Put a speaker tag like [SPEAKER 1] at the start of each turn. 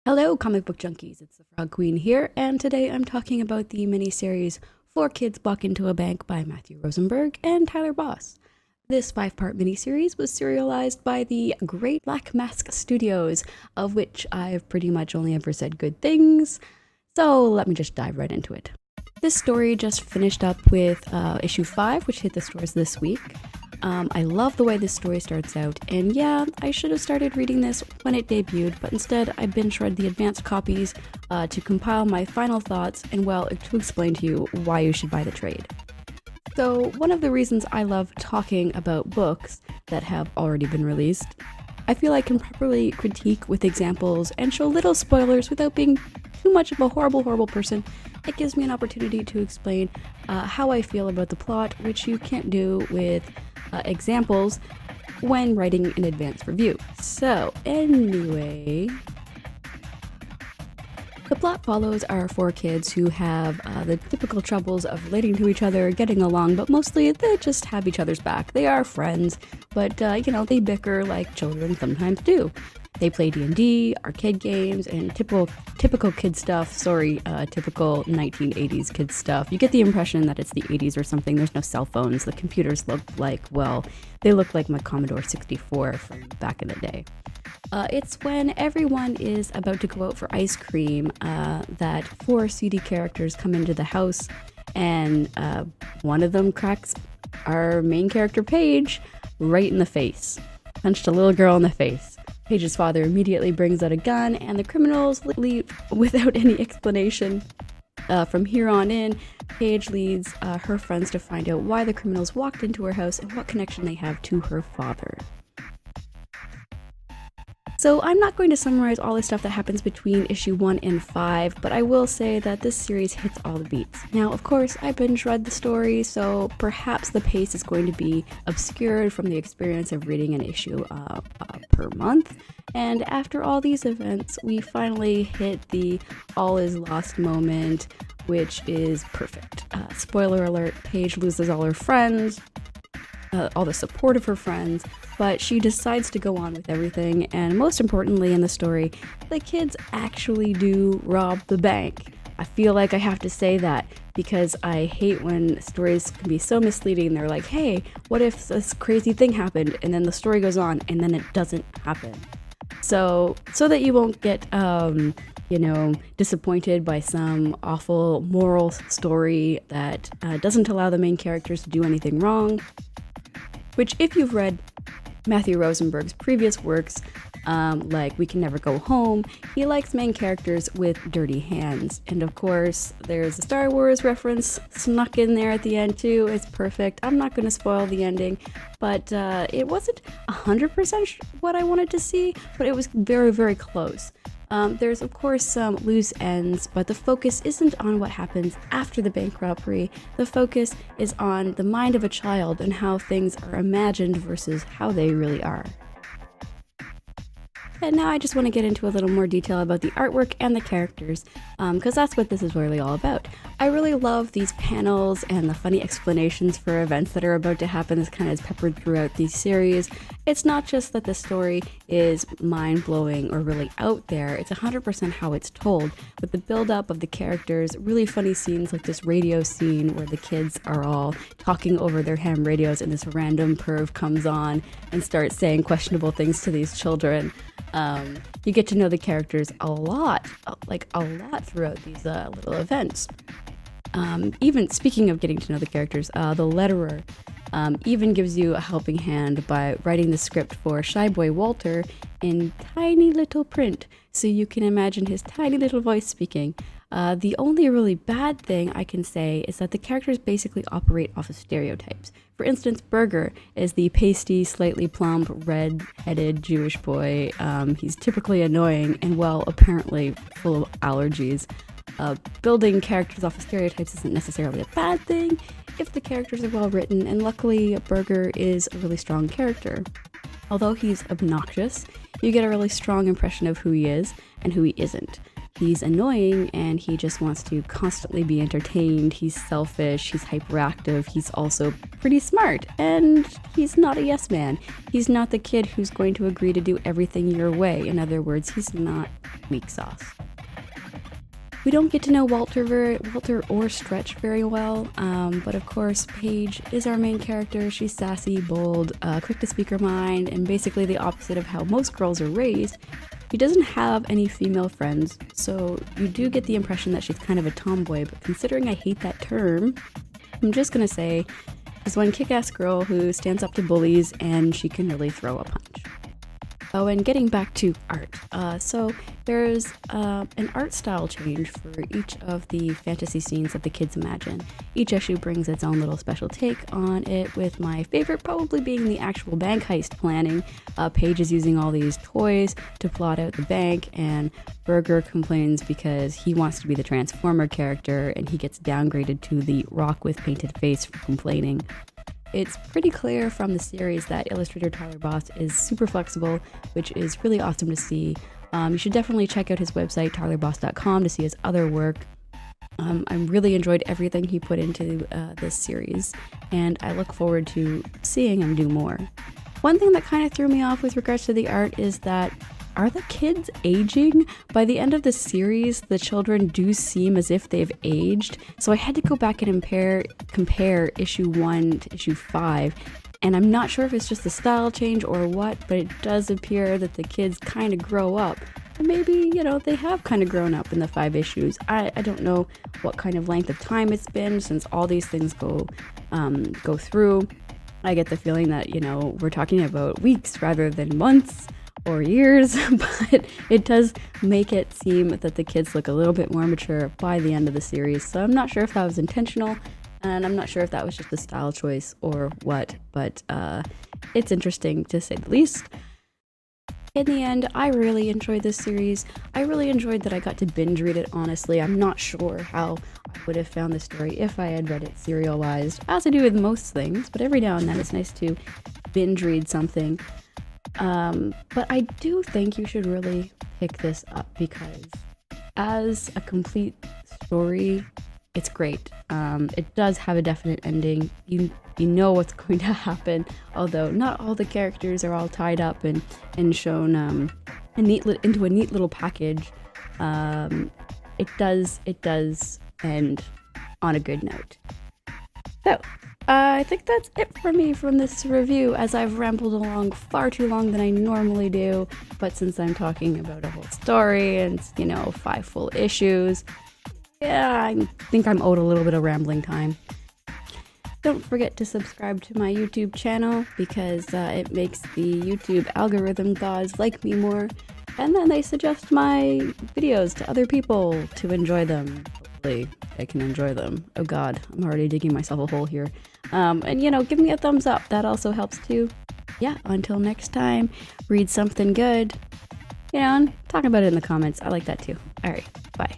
[SPEAKER 1] Hello, comic book junkies. It's the Frog Queen here, and today I'm talking about the miniseries Four Kids Walk Into a Bank by Matthew Rosenburg and Tyler Boss. This 5-part miniseries was serialized by the Great Black Mask Studios, of which I've pretty much only ever said good things, so let me just dive right into it. This story just finished up with issue 5, which hit the stores this week. I love the way this story starts out, and yeah, I should have started reading this when it debuted, but instead I binge-read the advanced copies to compile my final thoughts and, well, to explain to you why you should buy the trade. So, one of the reasons I love talking about books that have already been released, I feel I can properly critique with examples and show little spoilers without being too much of a horrible person. It gives me an opportunity to explain how I feel about the plot, which you can't do with examples when writing an advanced review. So, anyway, the plot follows our 4 kids who have the typical troubles of relating to each other, getting along, but mostly they just have each other's back. They are friends, but they bicker like children sometimes do. They play D&D, arcade games, and typical kid stuff. Typical 1980s kid stuff. You get the impression that it's the 80s or something. There's no cell phones. The computers look like, well, they look like my Commodore 64 from back in the day. It's when everyone is about to go out for ice cream that 4 seedy characters come into the house, and one of them cracks our main character, Paige, right in the face. Punched a little girl in the face. Paige's father immediately brings out a gun, and the criminals leave without any explanation. From here on in, Paige leads her friends to find out why the criminals walked into her house and what connection they have to her father. So I'm not going to summarize all the stuff that happens between issue 1 and 5, but I will say that this series hits all the beats. Now, of course, I binge-read the story, so perhaps the pace is going to be obscured from the experience of reading an issue per month. And after all these events, we finally hit the all is lost moment, which is perfect. Spoiler alert, Paige loses all her friends, all the support of her friends, but she decides to go on with everything, and most importantly in the story, the kids actually do rob the bank. I feel like I have to say that because I hate when stories can be so misleading. They're like, hey, what if this crazy thing happened, and then the story goes on and then it doesn't happen. So that you won't get disappointed by some awful moral story that doesn't allow the main characters to do anything wrong. Which, if you've read Matthew Rosenburg's previous works, like We Can Never Go Home, he likes main characters with dirty hands. And of course, there's a Star Wars reference snuck in there at the end too. It's perfect. I'm not going to spoil the ending, but it wasn't 100% what I wanted to see, but it was very, very close. There's of course some loose ends, but the focus isn't on what happens after the bank robbery. The focus is on the mind of a child and how things are imagined versus how they really are. And now I just want to get into a little more detail about the artwork and the characters, because that's what this is really all about. I really love these panels and the funny explanations for events that are about to happen. This kind of is peppered throughout these series. It's not just that the story is mind-blowing or really out there, it's 100% how it's told, with the build-up of the characters, really funny scenes like this radio scene where the kids are all talking over their ham radios and this random perv comes on and starts saying questionable things to these children. You get to know the characters a lot throughout these little events. Even speaking of getting to know the characters, the letterer even gives you a helping hand by writing the script for Shy Boy Walter in tiny little print, so you can imagine his tiny little voice speaking. The only really bad thing I can say is that the characters basically operate off of stereotypes. For instance, Burger is the pasty, slightly plump, red-headed Jewish boy. He's typically annoying and, well, apparently full of allergies. Building characters off of stereotypes isn't necessarily a bad thing if the characters are well written, and luckily Burger is a really strong character. Although he's obnoxious, you get a really strong impression of who he is and who he isn't. he's annoying and he just wants to constantly be entertained. He's selfish, he's hyperactive, he's also pretty smart, and he's not a yes man. He's not the kid who's going to agree to do everything your way. In other words, he's not weak sauce. We don't get to know Walter or Stretch very well, but of course Paige is our main character. She's sassy, bold, quick to speak her mind, and basically the opposite of how most girls are raised. She doesn't have any female friends, so you do get the impression that she's kind of a tomboy, but considering I hate that term, I'm just gonna say she's one kick-ass girl who stands up to bullies and she can really throw a punch. Oh, and getting back to art. So there's an art style change for each of the fantasy scenes that the kids imagine. Each issue brings its own little special take on it, with my favorite probably being the actual bank heist planning. Paige is using all these toys to plot out the bank, and Berger complains because he wants to be the Transformer character and he gets downgraded to the rock with painted face for complaining. It's pretty clear from the series that illustrator Tyler Boss is super flexible, which is really awesome to see. You should definitely check out his website, tylerboss.com, to see his other work. I really enjoyed everything he put into this series, and I look forward to seeing him do more. One thing that kind of threw me off with regards to the art is that, are the kids aging? By the end of the series, the children do seem as if they've aged, so I had to go back and compare issue 1 to issue 5, and I'm not sure if it's just a style change or what, but it does appear that the kids kind of grow up. And maybe, they have kind of grown up in the 5 issues. I don't know what kind of length of time it's been since all these things go through. I get the feeling that, we're talking about weeks rather than months or years, but it does make it seem that the kids look a little bit more mature by the end of the series. So I'm not sure if that was intentional, and I'm not sure if that was just a style choice or what, but it's interesting to say the least. In the end, I really enjoyed this series. I really enjoyed that I got to binge read it, honestly. I'm not sure how I would have found the story if I had read it serialized, as I do with most things, but every now and then it's nice to binge read something. But I do think you should really pick this up, because as a complete story, it's great. It does have a definite ending. You know what's going to happen, although not all the characters are all tied up and shown into a neat little package. It does end on a good note. So, I think that's it for me from this review, as I've rambled along far too long than I normally do, but since I'm talking about a whole story and, 5 full issues, yeah, I think I'm owed a little bit of rambling time. Don't forget to subscribe to my YouTube channel, because it makes the YouTube algorithm gods like me more, and then they suggest my videos to other people to enjoy them. Hopefully I can enjoy them. Oh god, I'm already digging myself a hole here. And give me a thumbs up, that also helps too. Yeah, until next time, read something good. And talk about it in the comments, I like that too. Alright, bye.